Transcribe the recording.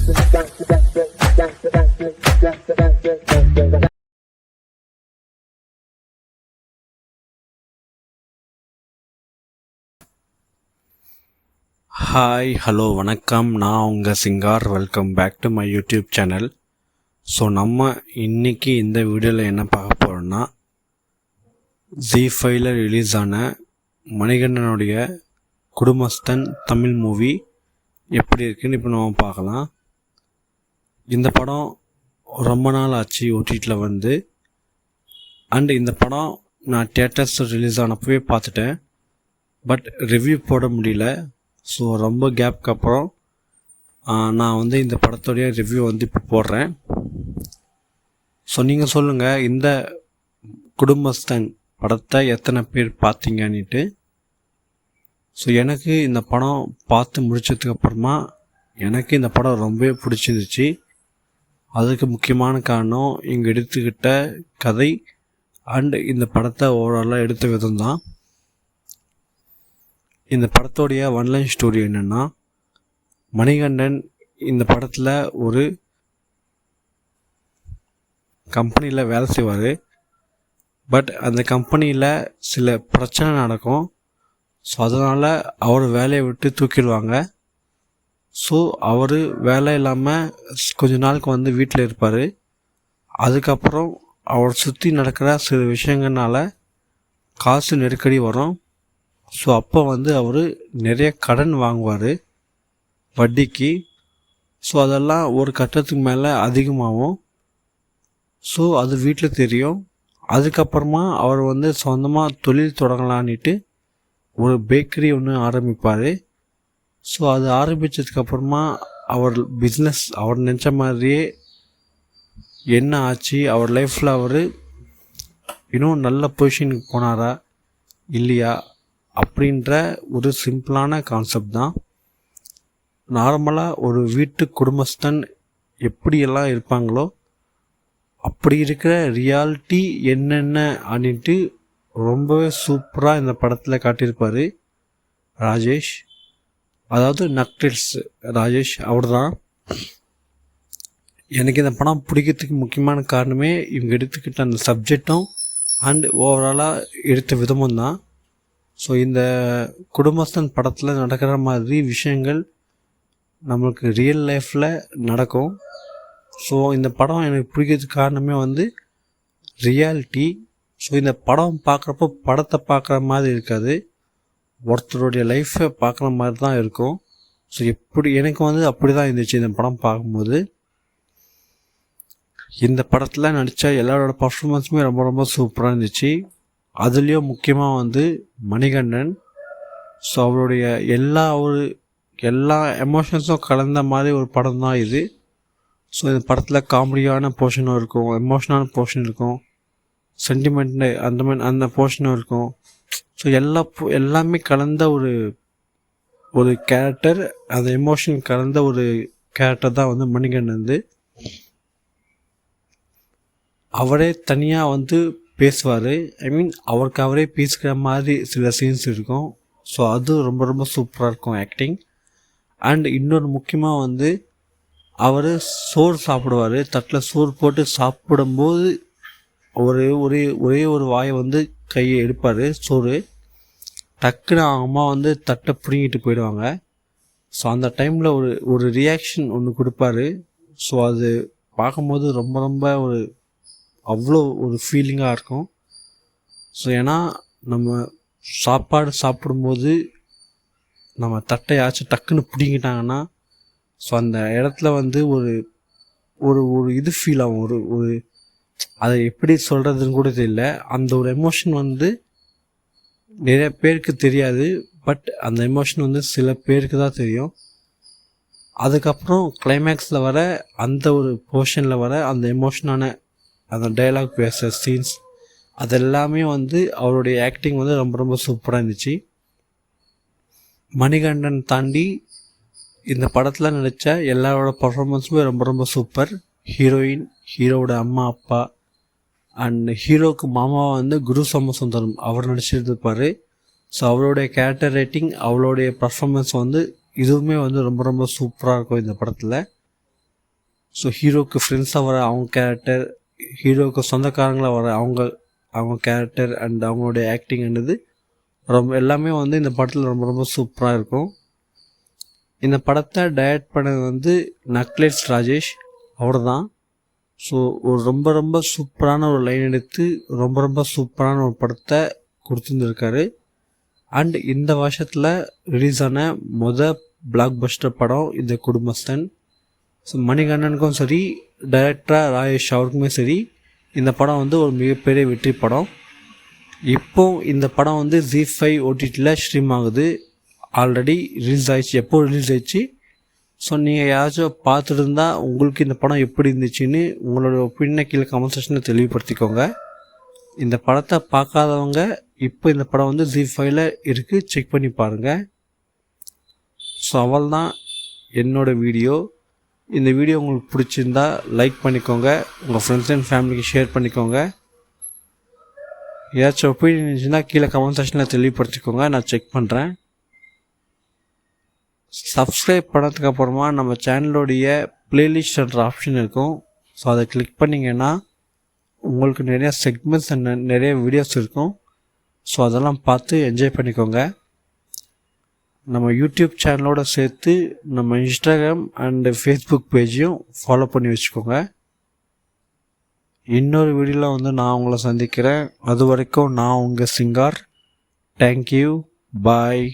Hi hello வணக்கம், நான் உங்கள் Singar. Welcome back to my YouTube channel. So நம்ம இன்றைக்கி இந்த வீடியோவில் என்ன பார்க்க போகிறோன்னா, ஜீ5ல ரிலீஸ் ஆன மணிகண்டனுடைய குடும்பஸ்தன் தமிழ் மூவி எப்படி இருக்குன்னு இப்போ நம்ம பார்க்கலாம். இந்த படம் ரொம்ப நாள் ஆச்சு ஓடிடியில் வந்து. அண்டு இந்த படம் நான் தியேட்டர்ஸ் ரிலீஸ் ஆனப்பவே பார்த்துட்டேன், பட் ரிவ்யூ போட முடியல. ஸோ ரொம்ப கேப்க்கு அப்புறம் நான் வந்து இந்த படத்தோடைய ரிவ்யூ வந்து இப்போ போடுறேன். ஸோ நீங்கள் சொல்லுங்கள், இந்த குடும்பஸ்தன் படத்தை எத்தனை பேர் பார்த்தீங்கன்னுட்டு. ஸோ எனக்கு இந்த படம் பார்த்து முடிச்சதுக்கப்புறமா எனக்கு இந்த படம் ரொம்பவே பிடிச்சிருந்துச்சு. அதுக்கு முக்கியமான காரணம் இங்கே எடுத்துக்கிட்ட கதை அண்ட் இந்த படத்தை ஓவராலாக எடுத்த விதம் தான். இந்த படத்தோடைய ஒன்லைன் ஸ்டோரி என்னென்னா, மணிகண்டன் இந்த படத்தில் ஒரு கம்பெனியில் வேலை செய்வார். பட் அந்த கம்பெனியில் சில பிரச்சனை நடக்கும். ஸோ அதனால் அவர் வேலையை விட்டு தூக்கிடுவாங்க. ஸோ அவர் வேலை இல்லாமல் கொஞ்ச நாளுக்கு வந்து வீட்டில் இருப்பார். அதுக்கப்புறம் அவர் சுற்றி நடக்கிற சில விஷயங்கள்னால காசு நெருக்கடி வரும். ஸோ அப்போ வந்து அவர் நிறைய கடன் வாங்குவார் வட்டிக்கு. ஸோ அதெல்லாம் ஒரு கட்டத்துக்கு மேலே அதிகமாகும். ஸோ அது வீட்டில் தெரியும். அதுக்கப்புறமா அவர் வந்து சொந்தமாக தொழில் தொடங்கலான்ட்டு ஒரு பேக்கரி ஒன்று ஆரம்பிப்பார். ஸோ அது ஆரம்பித்ததுக்கப்புறமா அவர் பிஸ்னஸ் அவர் நினச்ச மாதிரியே என்ன ஆச்சு, அவர் லைஃப்பில் அவர் இன்னும் நல்ல பொசிஷனுக்கு போனாரா இல்லையா அப்படின்ற ஒரு சிம்பிளான கான்செப்ட் தான். நார்மலாக ஒரு வீட்டு குடும்பஸ்தன் எப்படியெல்லாம் இருப்பாங்களோ அப்படி இருக்கிற ரியாலிட்டி என்னென்ன அப்படின்ட்டு ரொம்பவே சூப்பராக இந்த படத்தில் காட்டியிருப்பார் ராஜேஷ். அதாவது நக்டில்ஸ் ராஜேஷ் அவர் தான். எனக்கு இந்த படம் பிடிக்கிறதுக்கு முக்கியமான காரணமே இவங்க எடுத்துக்கிட்ட அந்த சப்ஜெக்டும் அண்ட் ஓவராலாக எடுத்த விதமும் தான். ஸோ இந்த குடும்பஸ்தன் படத்தில் நடக்கிற மாதிரி விஷயங்கள் நம்மளுக்கு ரியல் லைஃப்பில் நடக்கும். ஸோ இந்த படம் எனக்கு பிடிக்கிறதுக்கு காரணமே வந்து ரியாலிட்டி. ஸோ இந்த படம் பார்க்குறப்போ படத்தை பார்க்குற மாதிரி இருக்காது, ஒருத்தருடைய லைஃப்பை பார்க்குற மாதிரி தான் இருக்கும். ஸோ எப்படி எனக்கு வந்து அப்படி தான் இருந்துச்சு இந்த படம் பார்க்கும்போது. இந்த படத்தில் நடித்த எல்லாரோட பர்ஃபார்மன்ஸுமே ரொம்ப ரொம்ப சூப்பராக இருந்துச்சு. அதுலேயும் முக்கியமாக வந்து மணிகண்டன். ஸோ அவருடைய எல்லா எமோஷன்ஸும் கலந்த மாதிரி ஒரு படம் தான் இது. ஸோ இந்த படத்தில் காமெடியான போர்ஷனும் இருக்கும், எமோஷனல் போர்ஷன் இருக்கும், சென்டிமெண்ட் அந்த போர்ஷனும் இருக்கும். ஸோ எல்லாமே கலந்த ஒரு கேரக்டர், அந்த எமோஷன் கலந்த ஒரு கேரக்டர் தான் வந்து மணிகண்டன் வந்து. அவரே தனியாக வந்து பேசுவார். அவருக்கு அவரே பேசுகிற மாதிரி சில சீன்ஸ் இருக்கும். ஸோ அது ரொம்ப ரொம்ப சூப்பராக இருக்கும் ஆக்டிங். அண்ட் இன்னொரு முக்கியமாக வந்து அவர் சோறு சாப்பிடுவார். தட்டில் சோறு போட்டு சாப்பிடும்போது ஒரே ஒரு வாயை வந்து கையை எடுப்பார் சோறு. டக்குன்னு அம்மா வந்து தட்டை பிடுங்கிட்டு போயிடுவாங்க. ஸோ அந்த டைமில் ஒரு ரியாக்ஷன் ஒன்று கொடுப்பாரு. ஸோ அது பார்க்கும்போது ரொம்ப ரொம்ப அவ்வளோ ஒரு ஃபீலிங்காக இருக்கும். ஸோ ஏன்னா நம்ம சாப்பாடு சாப்பிடும்போது நம்ம தட்டையாச்சும் டக்குன்னு பிடிங்கிட்டாங்கன்னா ஸோ அந்த இடத்துல வந்து ஒரு இது ஃபீல் ஆகும். ஒரு அதை எப்படி சொல்கிறதுன்னு கூட தெரியல. அந்த ஒரு எமோஷன் வந்து நிறைய பேருக்கு தெரியாது, பட் அந்த எமோஷன் வந்து சில பேருக்கு தான் தெரியும். அதுக்கப்புறம் கிளைமேக்ஸில் வர அந்த ஒரு போர்ஷனில் வர அந்த எமோஷனான அந்த டைலாக் பேசுகிற சீன்ஸ் அதெல்லாமே வந்து அவருடைய ஆக்டிங் வந்து ரொம்ப ரொம்ப சூப்பராக இருந்துச்சு. மணிகண்டன் தாண்டி இந்த படத்தில் நடித்த எல்லாரோட பர்ஃபார்மன்ஸுமே ரொம்ப ரொம்ப சூப்பர். ஹீரோயின், ஹீரோவோட அம்மா அப்பா அண்ட் ஹீரோவுக்கு மாமாவை வந்து குரு சோமசுந்தரம் அவர் நடிச்சிருப்பார். ஸோ அவருடைய கேரக்டர் ரைட்டிங், அவளுடைய பர்ஃபார்மன்ஸ் வந்து இதுவுமே வந்து ரொம்ப ரொம்ப சூப்பராக இருக்கும் இந்த படத்தில். ஸோ ஹீரோக்கு ஃப்ரெண்ட்ஸாக வர அவங்க கேரக்டர், ஹீரோவுக்கு சொந்தக்காரங்களாக வர அவங்க கேரக்டர் அண்ட் அவங்களுடைய ஆக்டிங்ன்றது எல்லாமே வந்து இந்த படத்தில் ரொம்ப ரொம்ப சூப்பராக இருக்கும். இந்த படத்தை டைரக்ட் பண்ணது வந்து நக்லேட்ஸ் ராஜேஷ் அவர் தான். ஸோ ஒரு ரொம்ப ரொம்ப சூப்பரான ஒரு லைன் எடுத்து ரொம்ப ரொம்ப சூப்பரான ஒரு படத்தை கொடுத்துருந்துருக்காரு. அண்ட் இந்த வருஷத்தில் ரிலீஸ் ஆன பிளாக் பஸ்டர் படம் இந்த குடும்பஸ்தன். ஸோ மணிகண்டனுக்கும் சரி, டைரக்டராக ராஜேஷ் அவருக்குமே சரி, இந்த படம் வந்து ஒரு மிகப்பெரிய வெற்றி படம். இப்போ இந்த படம் வந்து ZEE5 OTTல ஸ்ட்ரீம் ஆகுது. ஆல்ரெடி ரிலீஸ் ஆயிடுச்சு. எப்போ ரிலீஸ் ஆயிடுச்சு? ஸோ நீங்கள் யாராச்சும் பார்த்துட்டு இருந்தால் உங்களுக்கு இந்த படம் எப்படி இருந்துச்சுன்னு உங்களோட ஒப்பீனியனை கீழே கமெண்ட் செக்ஷனில் தெளிவுபடுத்திக்கோங்க. இந்த படத்தை பார்க்காதவங்க இப்போ இந்த படம் வந்து ZEE5ல இருக்குது, செக் பண்ணி பாருங்கள். ஸோ அவள் தான் என்னோடய வீடியோ. இந்த வீடியோ உங்களுக்கு பிடிச்சிருந்தா லைக் பண்ணிக்கோங்க, உங்கள் ஃப்ரெண்ட்ஸ் அண்ட் ஃபேமிலிக்கு ஷேர் பண்ணிக்கோங்க. ஏதாச்சும் ஒப்பீனியன் இருந்துச்சுன்னா கீழே கமெண்ட் செக்ஷனில் தெளிவுபடுத்திக்கோங்க, நான் செக் பண்ணுறேன். சப்ஸ்கிரைப் பண்ணதுக்கு அப்புறமா நம்ம சேனலோடைய பிளேலிஸ்ட்ன்ற ஆப்ஷன் இருக்கும். ஸோ அதை கிளிக் பண்ணிங்கன்னா உங்களுக்கு நிறைய செக்மெண்ட்ஸ் அண்ட் நிறைய வீடியோஸ் இருக்கும். ஸோ அதெல்லாம் பார்த்து என்ஜாய் பண்ணிக்கோங்க. நம்ம யூடியூப் சேனலோடு சேர்த்து நம்ம இன்ஸ்டாகிராம் அண்டு ஃபேஸ்புக் பேஜையும் ஃபாலோ பண்ணி வச்சுக்கோங்க. இன்னொரு வீடியோவில் வந்து நான் உங்களை சந்திக்கிறேன். அது வரைக்கும் நான் உங்கள் சிங்கார். தேங்க்யூ, பாய்.